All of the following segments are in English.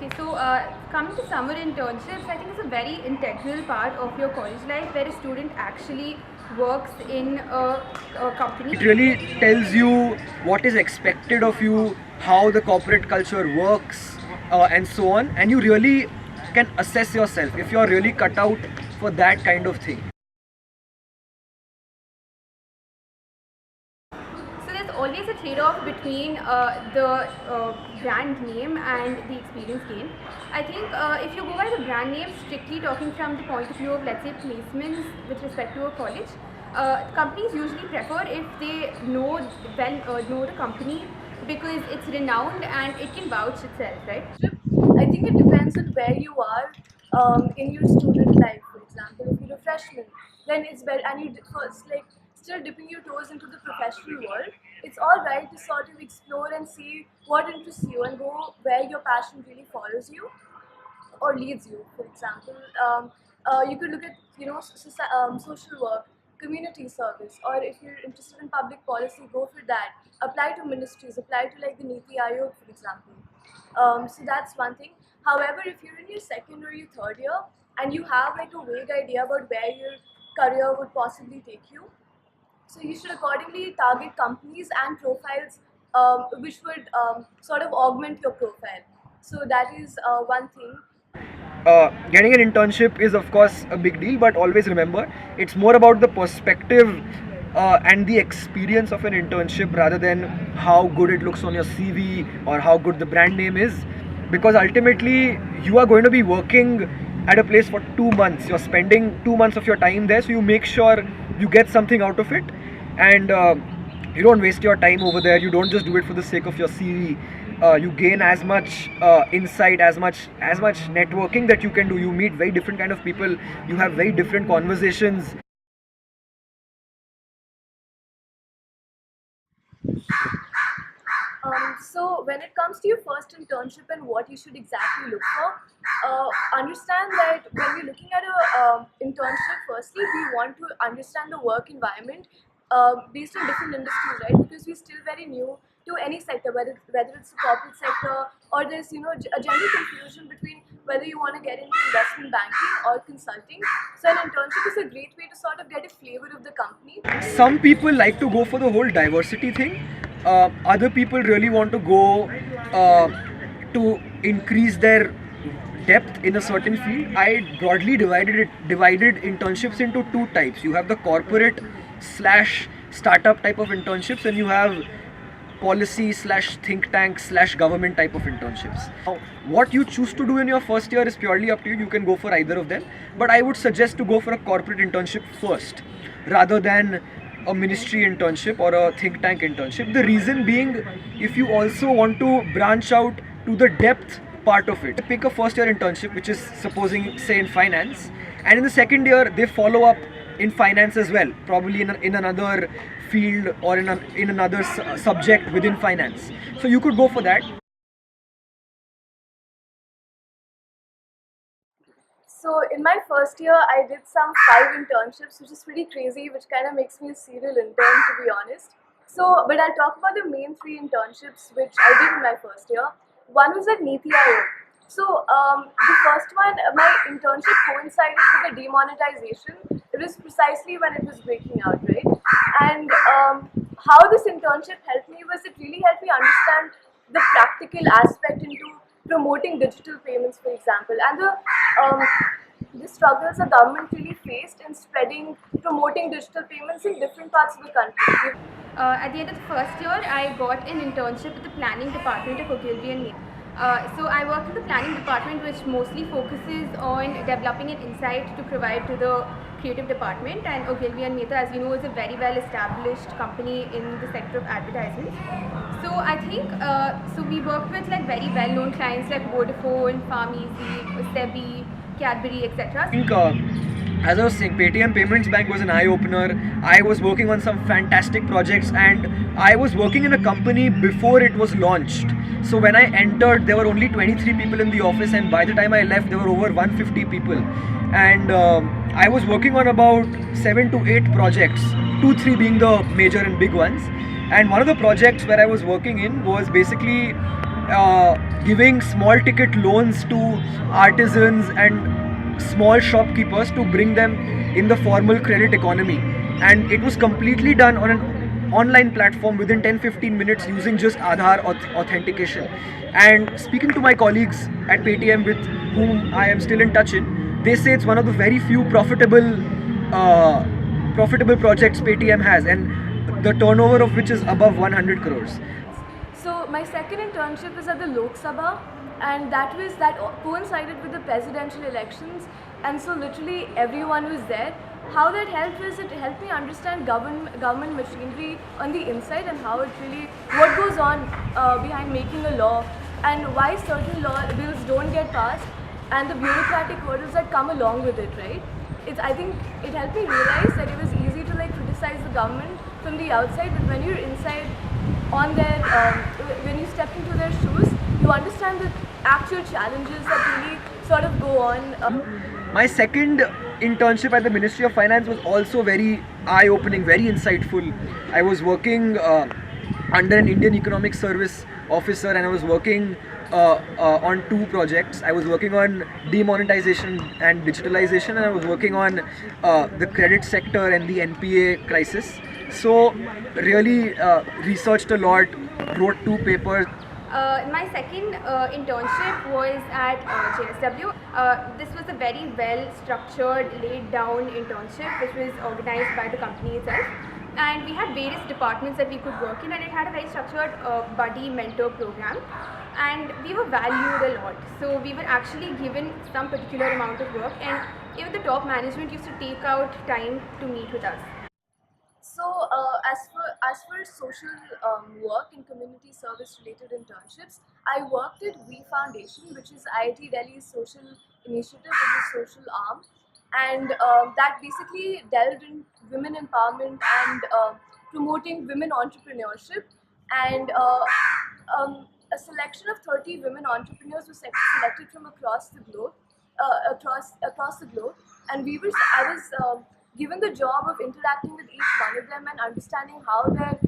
Okay, so coming to summer internships, I think it's a very integral part of your college life where a student actually works in a company. It really tells you what is expected of you, how the corporate culture works, and so on, and you really can assess yourself if you're really cut out for that kind of thing. So there's always a trade-off between the brand name and the experience gained. I think if you go by the brand name, strictly talking from the point of view of, let's say, placements with respect to a college, companies usually prefer if they know the company because it's renowned and it can vouch itself, right? I think it depends on where you are in your student life. For example, if you're a freshman, then it's better, and you first like still dipping your toes into the professional world. It's all right to sort of explore and see what interests you and go where your passion really follows you or leads you. For example, you could look at social work, community service, or if you're interested in public policy, go for that. Apply to ministries, apply to like the Niti Aayog, for example. So that's one thing. However, if you're in your second or your third year and you have like a vague idea about where your career would possibly take you, so you should accordingly target companies and profiles which would sort of augment your profile. So that is one thing. Getting an internship is of course a big deal, but always remember it's more about the perspective and the experience of an internship rather than how good it looks on your CV or how good the brand name is, because ultimately you are going to be working at a place for 2 months. You're spending 2 months of your time there, so you make sure you get something out of it, and you don't waste your time over there. You don't just do it for the sake of your CV. You gain as much insight, as much networking that you can do. You meet very different kind of people. You have very different conversations. So when it comes to your first internship and what you should exactly look for, understand that when we're looking at a internship, firstly we want to understand the work environment based on different industries, right? Because we're still very new to any sector, whether it's the corporate sector or there's a general confusion between whether you want to get into investment banking or consulting. So an internship is a great way to sort of get a flavor of the company. Some people like to go for the whole diversity thing. Other people really want to go to increase their depth in a certain field. I broadly divided internships into two types. You have the corporate / startup type of internships, and you have policy / think tank / government type of internships. Now, what you choose to do in your first year is purely up to you. You can go for either of them, but I would suggest to go for a corporate internship first rather than a ministry internship or a think tank internship. The reason being, if you also want to branch out to the depth part of it, pick a first year internship which is supposing say in finance, and in the second year they follow up in finance as well, probably in another field or in another subject within finance. So you could go for that. So in my first year, I did some 5 internships, which is pretty crazy, which kind of makes me a serial intern, to be honest. So, but I'll talk about the main 3 internships which I did in my first year. One was at Niti Aayog. So the first one, my internship coincided with the demonetization. It was precisely when it was breaking out, right? And how this internship helped me was it really helped me understand the practical aspect into promoting digital payments, for example, and the struggles the government really faced in promoting digital payments in different parts of the country. At the end of the first year, I got an internship with the planning department of Ogilvy Mather. So I worked with the planning department, which mostly focuses on developing an insight to provide to the creative department, and Ogilvy Mather, as you know, is a very well established company in the sector of advertising. So I think so we worked with like very well known clients like Vodafone, Pharmacy, Sebi, Cadbury, etc. I think as I was saying, Paytm Payments Bank was an eye-opener. I was working on some fantastic projects, and I was working in a company before it was launched. So when I entered, there were only 23 people in the office, and by the time I left, there were over 150 people. And I was working on about 7 to 8 projects, 2-3 being the major and big ones. And one of the projects where I was working in was basically giving small ticket loans to artisans and small shopkeepers to bring them in the formal credit economy. And it was completely done on an online platform within 10-15 minutes using just Aadhaar authentication. And speaking to my colleagues at Paytm with whom I am still in touch they say it's one of the very few profitable projects Paytm has, and the turnover of which is above 100 crores. So my second internship was at the Lok Sabha, and that coincided with the presidential elections, and so literally everyone was there. How that helped was it helped me understand government machinery on the inside and how what goes on behind making a law and why certain law bills don't get passed and the bureaucratic hurdles that come along with it, right? I think it helped me realize that it was easy to criticize the government from the outside, but when you're inside when you step into their shoes, you understand the actual challenges that really sort of go on. My second internship at the Ministry of Finance was also very eye-opening, very insightful. I was working under an Indian Economic Service officer, and I was working on two projects. I was working on demonetization and digitalization, and I was working on the credit sector and the NPA crisis. So really researched a lot, wrote two papers. My second internship was at JSW. This was a very well structured, laid down internship which was organized by the company itself. And we had various departments that we could work in, and it had a very structured buddy mentor program. And we were valued a lot. So we were actually given some particular amount of work, and even the top management used to take out time to meet with us. So, as for social work and community service related internships, I worked at We Foundation, which is IIT Delhi's social initiative with the social arm, and that basically delved in women empowerment and promoting women entrepreneurship. And a selection of 30 women entrepreneurs was selected from across the globe, and I was given the job of interacting with each one of them and understanding how their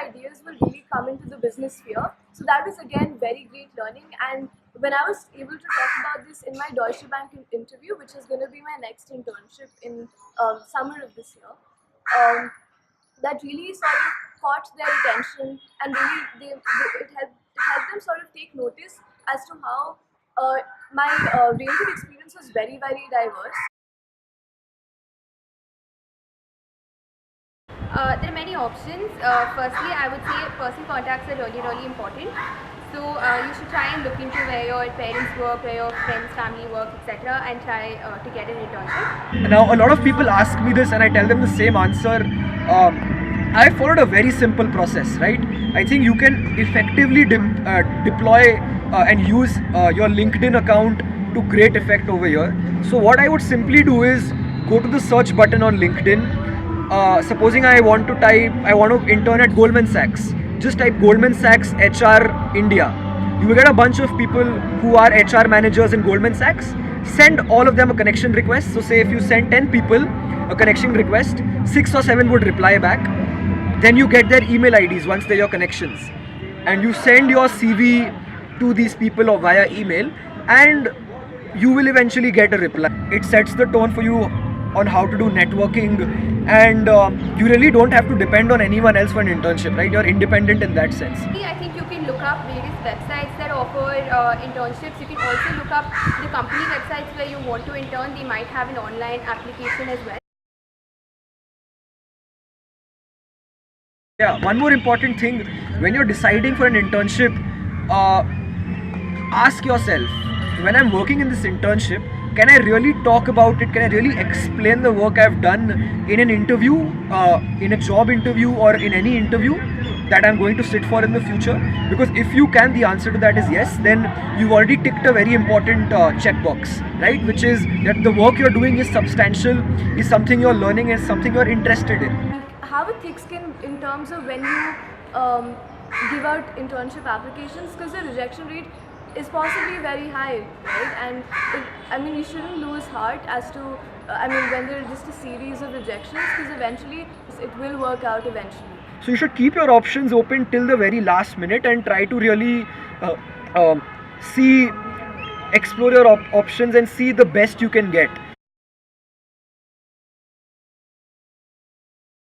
ideas will really come into the business sphere. So that was again very great learning. And when I was able to talk about this in my Deutsche Bank interview, which is going to be my next internship in summer of this year, that really sort of caught their attention, and really it helped them sort of take notice as to how my range of experience was very, very diverse. There are many options. Firstly, I would say personal contacts are really, really important. So you should try and look into where your parents work, where your friends, family work, etc., and try to get an internship. Now, a lot of people ask me this, and I tell them the same answer. I followed a very simple process, right? I think you can effectively deploy and use your LinkedIn account to great effect over here. So what I would simply do is go to the search button on LinkedIn. Supposing I want to intern at Goldman Sachs. Just type Goldman Sachs HR India. You will get a bunch of people who are HR managers in Goldman Sachs. Send all of them a connection request. So say if you send 10 people a connection request, 6 or 7 would reply back. Then you get their email IDs once they're your connections. And you send your CV to these people or via email, and you will eventually get a reply. It sets the tone for you on how to do networking, and you really don't have to depend on anyone else for an internship, right? You're independent in that sense. I think you can look up various websites that offer internships. You can also look up the company websites where you want to intern. They might have an online application as well. Yeah, one more important thing, when you're deciding for an internship, ask yourself, when I'm working in this internship, can I really talk about it? Can I really explain the work I've done in an interview, in a job interview, or in any interview that I'm going to sit for in the future? Because if you can, the answer to that is yes, then you've already ticked a very important checkbox, right? Which is that the work you're doing is substantial, is something you're learning, is something you're interested in. Have a thick skin in terms of when you give out internship applications, because the rejection rate is possibly very high, right? And you shouldn't lose heart as to, when there are just a series of rejections, because eventually it will work out eventually. So you should keep your options open till the very last minute and try to really explore your options and see the best you can get.